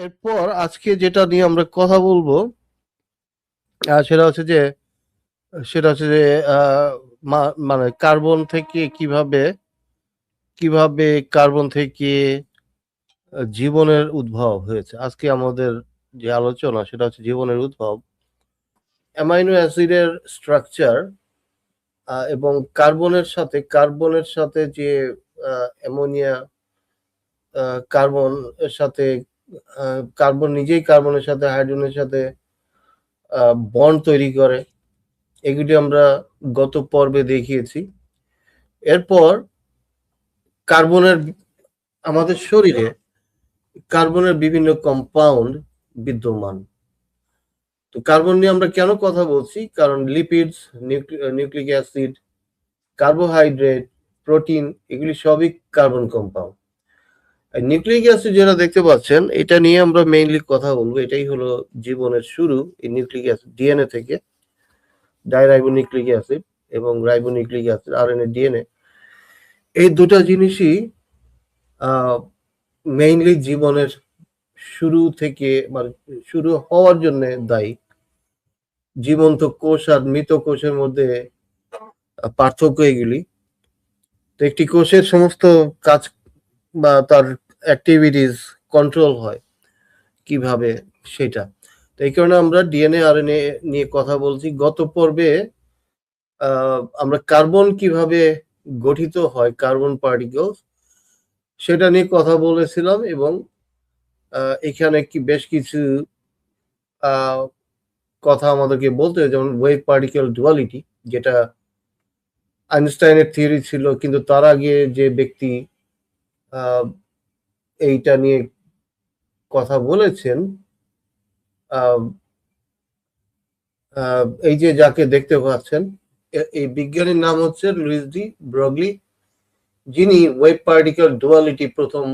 এরপর আজকে যেটা নিয়ে আমরা কথা বলবো সেটা হচ্ছে যে সেটা হচ্ছে যে আহ, মানে কার্বন থেকে কিভাবে কিভাবে কার্বন থেকে জীবনের উদ্ভব হয়েছে। আজকে আমাদের যে আলোচনা সেটা হচ্ছে জীবনের উদ্ভব, অ্যামাইনো অ্যাসিডের স্ট্রাকচার এবং কার্বনের সাথে যে অ্যামোনিয়া, কার্বন এর সাথে কার্বন নিজেই কার্বনের সাথে হাইড্রোজেনের সাথে বন্ড তৈরি করে। এগুলি আমরা গত পর্বে দেখিয়েছি। এরপর কার্বনের আমাদের শরীরে কার্বনের বিভিন্ন কম্পাউন্ড বিদ্যমান। তো কার্বন নিয়ে আমরা কেন কথা বলছি? কারণ lipids, nucleic acid, carbohydrate, protein এগুলি সবই কার্বন কম্পাউন্ড। আর নিউক্লিক অ্যাসিড যেটা দেখতে পাচ্ছেন এটা নিয়ে আমরা মেইনলি কথা বলবো। এটাই হলো জীবনের শুরু, এই নিউক্লিক অ্যাসিড ডিএনএ থেকে। ডাইরাইবোনিউক্লিক অ্যাসিড এবং রাইবোনিউক্লিক অ্যাসিড আরএনএ ডিএনএ, এই দুটা জিনিসই মেইনলি জীবনের শুরু থেকে মানে শুরু হওয়ার জন্য দায়ী। জীবন্ত কোষ আর মৃত কোষের মধ্যে পার্থক্য এগুলি। তো একটি কোষের সমস্ত কাজ বা তার অ্যাক্টিভিটিস কন্ট্রোল হয় কিভাবে, সেটা। তো এই কারণে আমরা ডিএনএ আরএনএ নিয়ে কথা বলছি। গত পর্বে আমরা কার্বন কিভাবে গঠিত হয়, কার্বন পার্টিকলস, সেটা নিয়ে কথা বলেছিলাম এবং এখানে বেশ কিছু কথা আমাদেরকে বলতে হয়, যেমন ওয়েভ পার্টিকেল ডুয়ালিটি, যেটা আইনস্টাইনের থিওরি ছিল, কিন্তু তার আগে যে ব্যক্তি এইটা নিয়ে কথা বলেছেন, এই যে যাকে দেখতে পাচ্ছেন, এই বিজ্ঞানীর নাম হচ্ছে লুইস ডি ব্রগলি, যিনি ওয়েভ পার্টিকেল ডুয়ালিটি প্রথম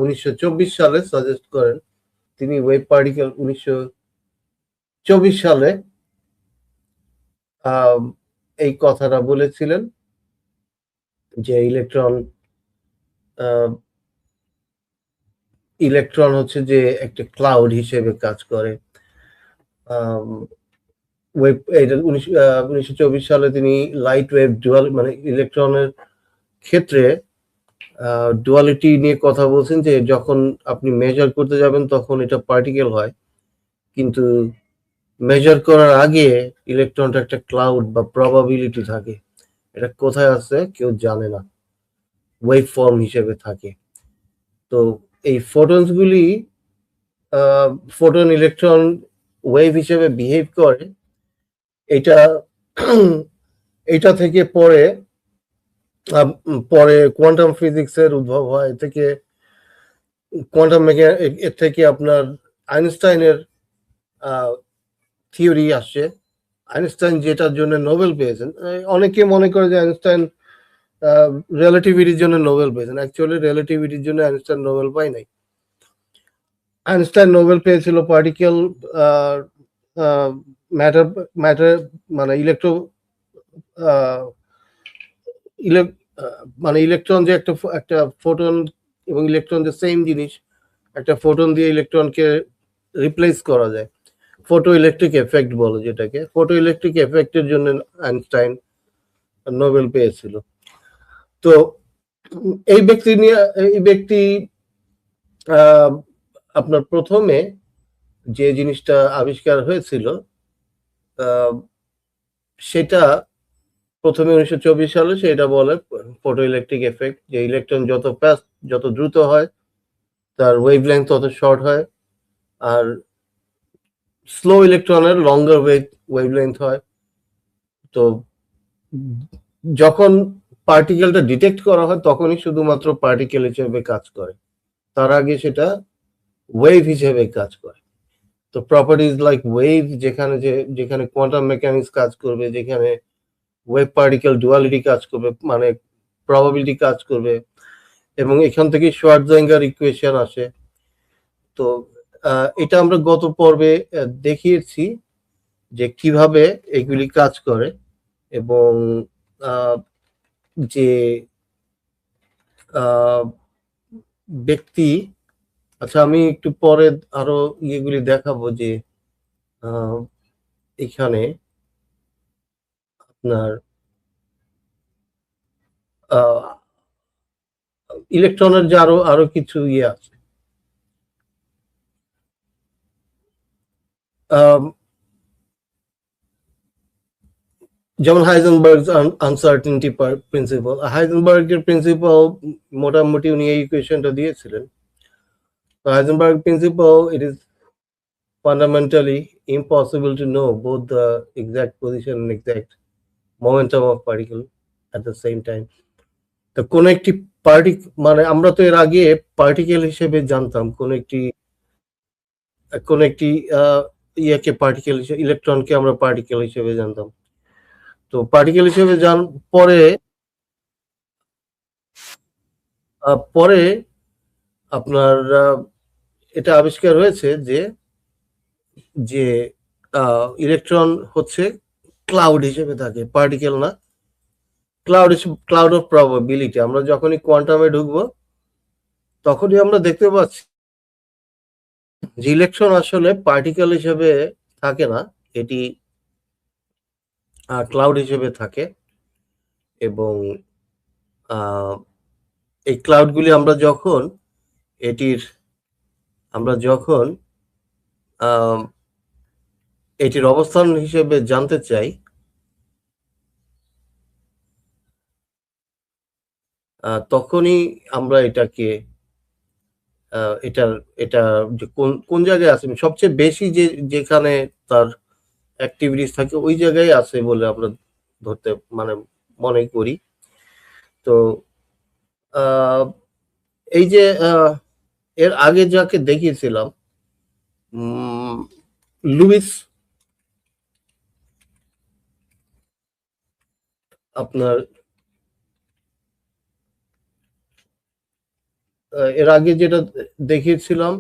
1924 সালে সাজেস্ট করেন। তিনি ওয়েভ পার্টিকেল 1924 সালে এই কথাটা বলেছিলেন যে ইলেকট্রন হচ্ছে যে একটা ক্লাউড হিসেবে কাজ করে। ওয়েভ এটা 1924 সালে তিনি লাইট ওয়েভ ডুয়াল মানে ইলেকট্রনের ক্ষেত্রে ডুয়ালিটি নিয়ে কথা বলছেন, যে যখন আপনি মেজার করতে যাবেন তখন এটা পার্টিকেল হয়, কিন্তু মেজার করার আগে ইলেকট্রনটা একটা ক্লাউড বা প্রবাবিলিটি থাকে। এটা কোথায় আছে কেউ জানে না, ওয়েভ ফর্ম হিসেবে থাকে। তো এই ফোটনসগুলি ফোটন ইলেকট্রন ওয়েভ হিসেবে বিহেভ করে। এটা এটা থেকে পরে কোয়ান্টাম ফিজিক্সের উদ্ভব হয়। এ থেকে কোয়ান্টাম এর থেকে আপনার আইনস্টাইনের থিওরি আসছে। আইনস্টাইন যেটার জন্য নোবেল পেয়েছেন, অনেকে মনে করে যে আইনস্টাইন রিলেটিভিটির জন্য নোবেল পেয়েছেন। অ্যাকচুয়ালি রিলেটিভিটির জন্য আইনস্টাইন নোবেল পায় নাই। আইনস্টাইন নোবেল পেয়েছিল পার্টিকেল ম্যাটার ম্যাটার মানে মানে ইলেকট্রন যে একটা ফোটন এবং ইলেকট্রন যে সেম জিনিস, একটা ফোটন দিয়ে ইলেকট্রনকে রিপ্লেস করা যায়, ফটো ইলেকট্রিক এফেক্ট বলে যেটাকে। ফটো ইলেকট্রিক এফেক্টের জন্য আইনস্টাইন নোবেল পেয়েছিল। তো এই ব্যক্তি আপনার প্রথমে যে জিনিসটা আবিষ্কার হয়েছিল সেটা প্রথমে 1924 সালে, সেটা বলে ফটো ইলেকট্রিক এফেক্ট, যে ইলেকট্রন যত ফাস্ট, যত দ্রুত হয় তার ওয়েভলেংথ তত শর্ট হয়, আর স্লো ইলেকট্রনের লঙ্গার ওয়েভলেংথ হয়। তো যখন পার্টিকেলটা ডিটেক্ট করা হয় তখনই শুধুমাত্র পার্টিকেল হিসেবে কাজ করে, তার আগে সেটা ওয়েভ হিসেবে কাজ করে। তো প্রপার্টিজ লাইক ওয়েভ, যেখানে কোয়ান্টাম মেকানিক্স কাজ করবে, যেখানে ওয়েভ পার্টিকেল ডুয়ালিটি কাজ করবে, মানে প্রবাবিলিটি কাজ করবে, এবং এখান থেকে শোয়ার্টজাইঙ্গার ইকুয়েশন আসে। তো এটা আমরা গত পর্বে দেখিয়েছি যে কিভাবে এগুলি কাজ করে, এবং যে ব্যক্তি আচ্ছা, আমি একটু পরে আরো ইয়েগুলি দেখাবো যে আহ, এখানে আপনার ইলেকট্রনের যে আরো আরো কিছু ইয়ে আছে। আম, যেমন হাইজেনবার্গ আনসার্টেনটি প্রিন্সিপাল, হাইজেনবার্গের প্রিন্সিপাল মোটামুটি উনি এই ইকুয়েশনটা দিয়েছিলেন। Heisenberg principal, it is fundamentally impossible to know both the exact position and exact momentum of particle at the same time. তো কোন একটি মানে আমরা তো এর আগে পার্টিকেল হিসেবে জানতাম কোন একটি ইয়াকে পার্টিকেল হিসেবে, ইলেকট্রনকে আমরা পার্টিকেল হিসেবে জানতাম। তো পার্টিকেল হিসেবে পরে পরে আপনার এটা আবিষ্কার হয়েছে যে যে ইলেকট্রন হচ্ছে ক্লাউড হিসেবে থাকে, পার্টিকেল না। Cloud of probability. আমরা যখনই কোয়ান্টামে ঢুকবো তখনই আমরা দেখতে পাচ্ছি যে ইলেকট্রন আসলে পার্টিকেল হিসেবে থাকে না, এটি ক্লাউড হিসেবে থাকে। এবং এই ক্লাউডগুলি আমরা যখন এটির অবস্থান হিসেবে জানতে চাই, তখনই আমরা এটা এটা যে কোন জায়গায় আছে, সবচেয়ে বেশি যেখানে তার অ্যাক্টিভিটিস থাকে ওই জায়গায় আছে বলে আমরা ধরতে মানে মনে করি। তো এই যে এর আগে যাকে দেখিয়েছিলাম, লুইস, আপনার এর আগে যেটা দেখিয়েছিলাম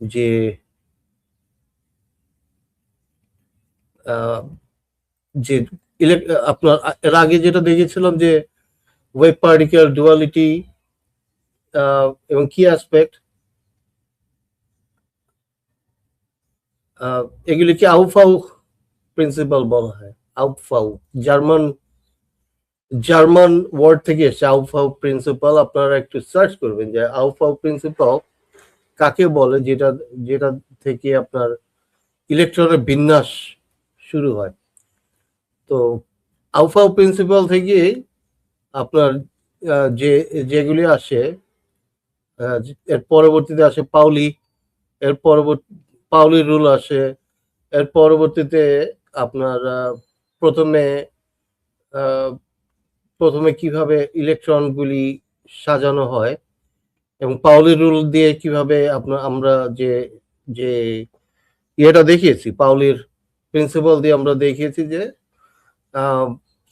যে যে আপনার এর আগে যেটা দেখিয়েছিলাম যে ওয়েভ পার্টিকেল ডুয়ালিটি এবং কি অ্যাসপেক্ট, এগুলিকে আউফাউ প্রিন্সিপাল বলা হয়। আউফাউ জার্মান ওয়ার্ড থেকে এসে আউফাউ প্রিন্সিপাল। আপনারা একটু সার্চ করবেন যে আউফাউ প্রিন্সিপাল কাকে বলে, যেটা যেটা থেকে আপনার ইলেকট্রনের বিন্যাস শুরু হয়। তো আউফাউ প্রিন্সিপাল থেকে আপনার যেগুলি আসে, এর পরবর্তীতে আসে পাউলি, এর পাউলির রুল আসে। এর পরবর্তীতে আপনার প্রথমে কিভাবে ইলেকট্রনগুলি সাজানো হয় এবং পাউলির রুল দিয়ে কিভাবে আমরা যে ইয়েটা দেখিয়েছি, পাউলির প্রিন্সিপাল দিয়ে আমরা দেখিয়েছি যে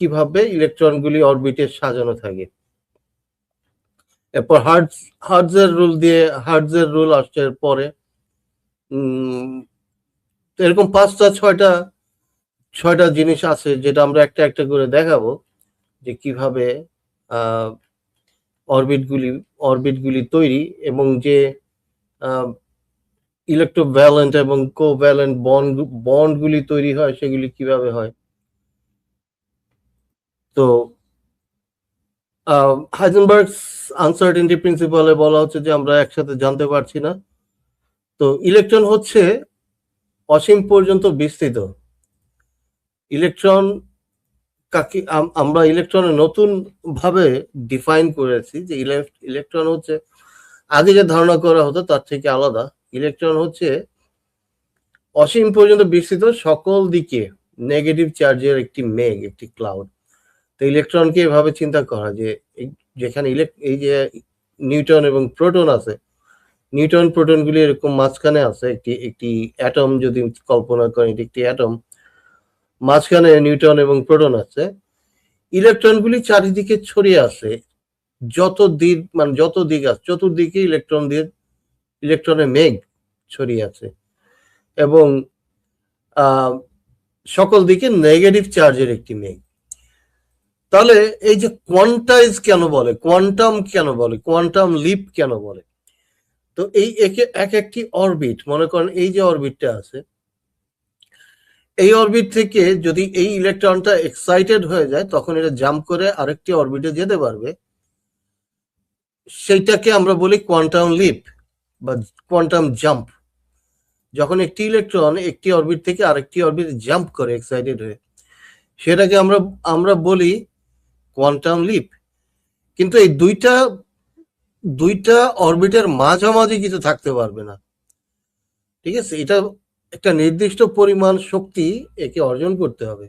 কিভাবে ইলেকট্রনগুলি অরবিটে সাজানো থাকে। এরপর হার্টজের রুল আসছে পরে। এরকম 5টা 6টা জিনিস আছে যেটা আমরা একটা একটা করে দেখাবো যে কিভাবে অরবিটগুলি তৈরি এবং যে ইলেকট্রোভ্যালেন্ট এবং কোভ্যালেন্ট বন্ডগুলি তৈরি হয় সেগুলি কিভাবে হয়। তো হাইজেনবার্গস আনসার্টেনটি প্রিন্সিপালে বলা হচ্ছে যে আমরা একসাথে জানতে পারছি না। তো ইলেকট্রন হচ্ছে অসীম পর্যন্ত বিস্তৃত। ইলেকট্রন আমরা ইলেকট্রনের নতুন ভাবে ডিফাইন করেছি যে ইলেকট্রন হচ্ছে, আগে যে ধারণা করা হতো তার থেকে আলাদা। ইলেকট্রন হচ্ছে অসীম পর্যন্ত বিস্তৃত, সকল দিকে নেগেটিভ চার্জের একটি মেঘ, একটি ক্লাউড। তো ইলেকট্রনকে এভাবে চিন্তা করা যে যেখানে এই যে নিউট্রন এবং প্রোটন আছে, নিউট্রন প্রোটনগুলি এরকম মাঝখানে আছে, একটি অ্যাটম যদি কল্পনা করেন, এটি একটি অ্যাটম, মাঝখানে নিউট্রন এবং প্রোটন আছে। ইলেকট্রনগুলি চারিদিকে ছড়িয়ে আছে, যত দিক আছে চতুর্দিকে ইলেকট্রনের মেঘ ছড়িয়ে আছে এবং সকল দিকে নেগেটিভ চার্জের একটি মেঘ। তাহলে এই যে কোয়ান্টাইজ কেন বলে, কোয়ান্টাম কেন বলে, কোয়ান্টাম লিপ কেন বলে? তো তো এই এক একটি অরবিট, মনে করেন এই যে অরবিটটা আছে, এই অরবিট থেকে যদি এই ইলেকট্রনটা এক্সাইটেড হয়ে যায় তখন এটা জাম্প করে আরেকটি অরবিটে যেতে পারবে, সেইটাকে আমরা বলি কোয়ান্টাম লিপ বা কোয়ান্টাম জাম্প। যখন একটি ইলেকট্রন একটি অরবিট থেকে আরেকটি অরবিটে জাম্প করে এক্সাইটেড হয়ে, সেটাকে আমরা বলি কোয়ান্টাম লিপ। কিন্তু এই দুইটা অরবিটের মাঝামাঝি কিছু থাকতে পারবে না, ঠিক আছে? এটা একটা নির্দিষ্ট পরিমাণ শক্তি একে অর্জন করতে হবে।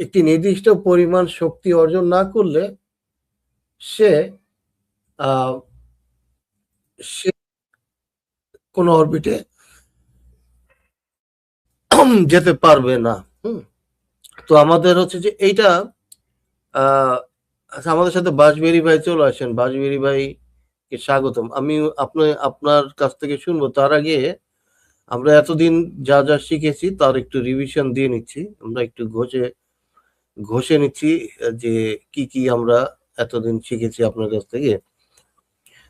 একটি নির্দিষ্ট পরিমাণ শক্তি অর্জন না করলে সে সে কোনো অরবিটে যেতে পারবে না। তো আমাদের হচ্ছে যে এইটা আচ্ছা, আমাদের সাথে বাজবেরি ভাই চলে আসেন। বাজবেরি ভাইকে স্বাগতম। আমি আপনার কাছ থেকে শুনবো। তার আগে আমরা এতদিন যা যা শিখেছি তার একটু রিভিশন দিয়ে নিচ্ছি। আমরা একটু ঘষে নিচ্ছি যে কি আমরা এতদিন শিখেছি আপনার কাছ থেকে।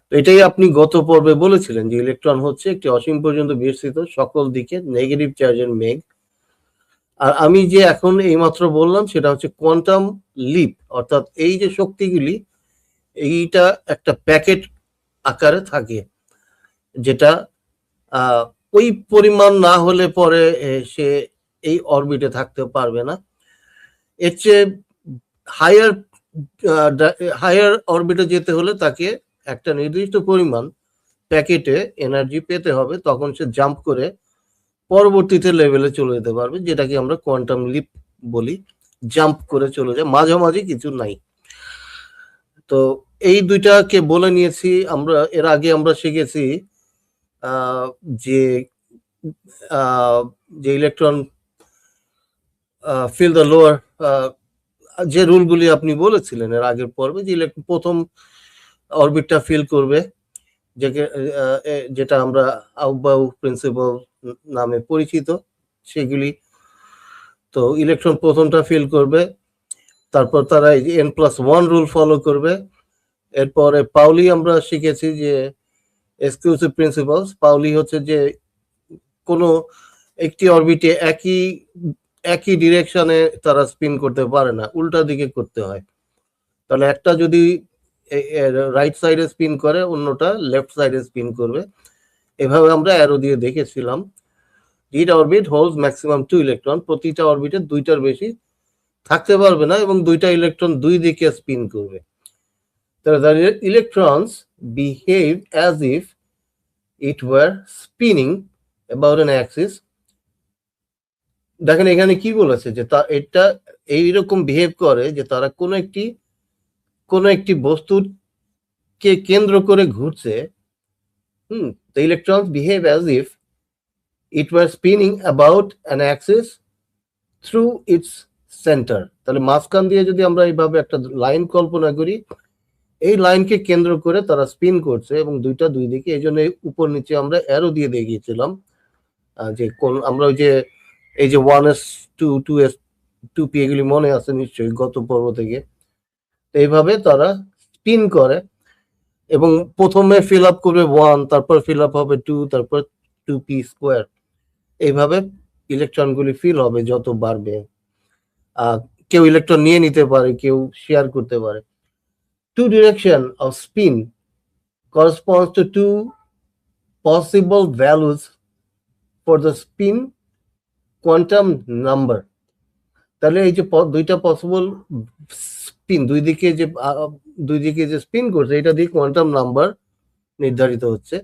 তো এটাই আপনি গত পর্বে বলেছিলেন যে ইলেকট্রন হচ্ছে একটি অসীম পর্যন্ত বিস্তৃত সকল দিকে নেগেটিভ চার্জের মেঘ। আর আমি যে এখন এইমাত্র বললাম সেটা হচ্ছে কোয়ান্টাম লিপ, অর্থাৎ এই যে শক্তিগুলি এইটা একটা প্যাকেট আকারে থাকে, যেটা ওই পরিমাণ না হলে পরে সে এই অরবিটে থাকতে পারবে না। এর চেয়ে হায়ার অরবিটে যেতে হলে তাকে একটা নির্দিষ্ট পরিমাণ প্যাকেটে এনার্জি পেতে হবে, তখন সে জাম্প করে পরবর্তীতে লেভেলে চলে যেতে পারবে, যেটাকে আমরা কোয়ান্টাম লিপ বলি। জাম্প করে চলে যায়, মাঝামাঝি কিছু নাই। তো এই দুইটাকে বলে নিয়েছি আমরা। এর আগে আমরা শিখেছি যে ইলেকট্রন ফিল দ্য লোয়ার, যে রুলগুলি আপনি বলেছিলেন এর আগের পর্বে, যে প্রথম অরবিটটা ফিল করবে, যেটা আমরা আউবাউ প্রিন্সিপাল নামে পরিচিত, সেগুলি। তো ইলেকট্রন প্রথমটা ফিল করবে, তারপর তারা n+1 রুল ফলো করবে। এরপরে পাউলি আমরা শিখেছি যে এক্সক্লুসিভ প্রিন্সিপালস। পাউলি হচ্ছে যে কোনো একটি অরবিটে একই ডিরেকশনে তারা স্পিন করতে পারে না, উল্টা দিকে করতে হয়। তাহলে একটা যদি রাইট সাইডে স্পিন করে, অন্যটা লেফট সাইডে স্পিন করবে। এভাবে আমরা অ্যারো দিয়ে দেখেছিলাম। ইট অরবিট হোল্ডস ম্যাক্সিমাম 2 ইলেকট্রন। প্রতিটা অরবিটে দুইটার বেশি থাকতে পারবে না এবং দুইটা ইলেকট্রন দুই দিকে স্পিন করবে। তাহলে the electrons behave as if it were spinning about an axis. দেখেন এখানে কি বলেছে যে এটা এইরকম বিহেভ করে যে তারা কোনো একটি বস্তুকে কেন্দ্র করে ঘুরছে। The electrons behave as if it were spinning about an axis through its center. তাহলে মাঝখান দিয়ে যদি আমরা এইভাবে একটা লাইন কল্পনা করি, এই লাইনকে কেন্দ্র করে তারা স্পিন করছে এবং দুইটা দুই দিকে। এই জন্য উপর নিচে আমরা অ্যারো দিয়ে দেখিয়েছিলাম যে আমরা ওই যে এই যে 1s 2s 2p এগুলি মনে আছে নিশ্চয়ই গত পর্ব থেকে। এইভাবে তারা স্পিন করে এবং প্রথমে ফিল আপ করবে 1, তারপর ফিল আপ হবে 2, তারপর 2p স্কোয়ার। এইভাবে ইলেকট্রনগুলি ফিল হবে যত বাড়বে। কেউ ইলেকট্রন নিয়ে নিতে পারে, কেউ শেয়ার করতে পারে। Two direction of spin corresponds to two possible values for the spin quantum number. তাহলে এই যে দুইটা পসিবল স্পিন, দুই দিকে যে স্পিন করছে, এটা দিয়ে কোয়ান্টাম নাম্বার নির্ধারিত হচ্ছে।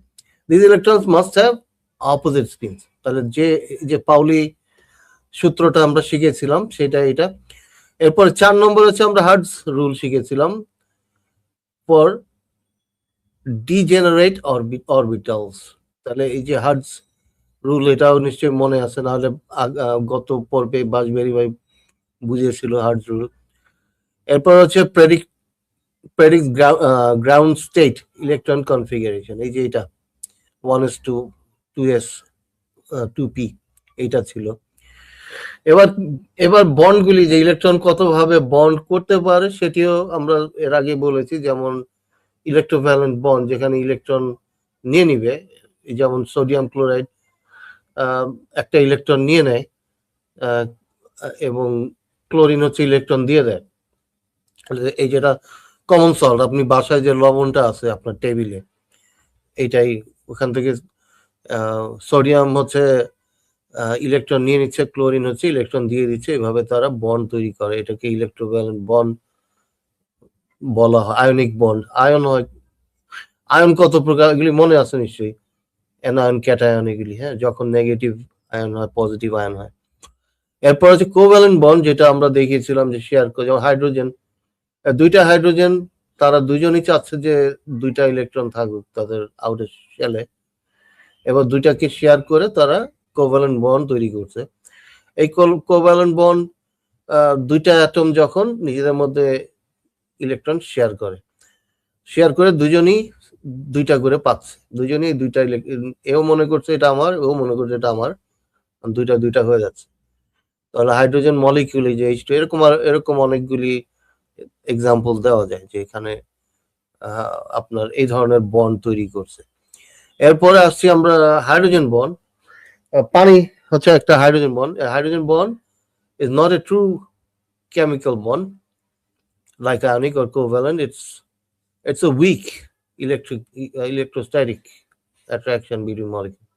These electrons must have opposite spins. তাহলে যে পাউলি সূত্রটা আমরা শিখেছিলাম সেটা এটা। এরপর 4 নম্বর হচ্ছে আমরা হার্টজ রুল শিখেছিলাম for degenerate orbitals. তাহলে এই যে হার্টজ রুল, এটাও নিশ্চয়ই মনে আছে, নাহলে গত পর্বে বাজবেরি ভাই বুঝিয়েছিল হার্টজ রুল। এরপর হচ্ছে predict ground state electron configuration. এই যে এটা 1s2 2s 2p এইটা ছিল। এবার বন্ডগুলি, যে ইলেকট্রন কতভাবে বন্ড করতে পারে সেটিও আমরা এর আগে বলেছি। যেমন ইলেকট্রোভ্যালেন্ট বন্ড, যেখানে ইলেকট্রন নিয়ে নিবে, যেমন সোডিয়াম ক্লোরাইড একটা ইলেকট্রন নিয়ে নেয় এবং ক্লোরিন হচ্ছে ইলেকট্রন দিয়ে দেয়। এই যেটা কমন সল্ট, আপনি বাসায় যে লবণটা আছে আপনার টেবিলে, এইটাই ওখান থেকে সোডিয়াম হচ্ছে ইলেকট্রন নিয়ে নিচ্ছে, ক্লোরিন হচ্ছে ইলেকট্রন দিয়ে দিচ্ছে, এভাবে তারা বন্ড তৈরি করে। এটাকে ইলেকট্রোভ্যালেন্ট বন্ড বলা হয়, আয়নিক বন্ড। আয়ন হয়, আয়ন কত প্রকার এগুলি মনে আছে নিশ্চয়ই, অ্যানায়ন, ক্যাটায়ন এগুলি, হ্যাঁ, যখন নেগেটিভ আয়ন হয়, পজিটিভ আয়ন হয়। এরপর হচ্ছে কোভ্যালেন্ট বন্ড, যেটা আমরা দেখিয়েছিলাম যে শেয়ার করে, যেমন হাইড্রোজেন, দুইটা হাইড্রোজেন, তারা দুজনই চাচ্ছে যে দুইটা ইলেকট্রন থাকুক তাদের আউটার শেলে, এবার দুইটাকে শেয়ার করে তারা কোভ্যালেন্ট বন্ড তৈরি করছে। এই কোভ্যালেন্ট বন্ড দুইটা অ্যাটম যখন নিজেদের মধ্যে ইলেকট্রন শেয়ার করে দুজনই দুইটা করে পাচ্ছে, দুজনই দুইটা এও মনে করছে এটা আমার, ও মনে করছে এটা আমার, দুইটা দুইটা হয়ে যাচ্ছে। তাহলে হাইড্রোজেন মলিকিউল, এই যে H2, এরকম অনেকগুলি এক্সাম্পল দেওয়া যায় যে এখানে আপনার এই ধরনের বন্ড তৈরি করছে। এরপরে আসছি আমরা হাইড্রোজেন বন্ড। পানি হচ্ছে একটা hydrogen bond. Hydrogen bond is not a true chemical bond like ionic or covalent. It's a weak electrostatic attraction between molecules.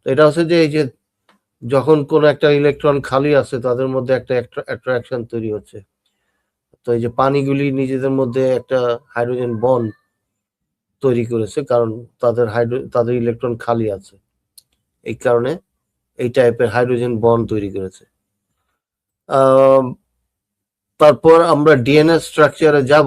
তো এটা হচ্ছে যে এই যে যখন কোন একটা ইলেকট্রন খালি আছে তাদের মধ্যে একটা অ্যাট্রাকশন তৈরি হচ্ছে। তো এই যে পানিগুলি নিজেদের মধ্যে একটা হাইড্রোজেন বন্ড তৈরি করেছে, কারণ তাদের ইলেকট্রন খালি আছে, এই কারণে এই টাইপের হাইড্রোজেন বন্ড তৈরি করেছে। তারপর আমরা ডিএনএ স্ট্রাকচারে যাব।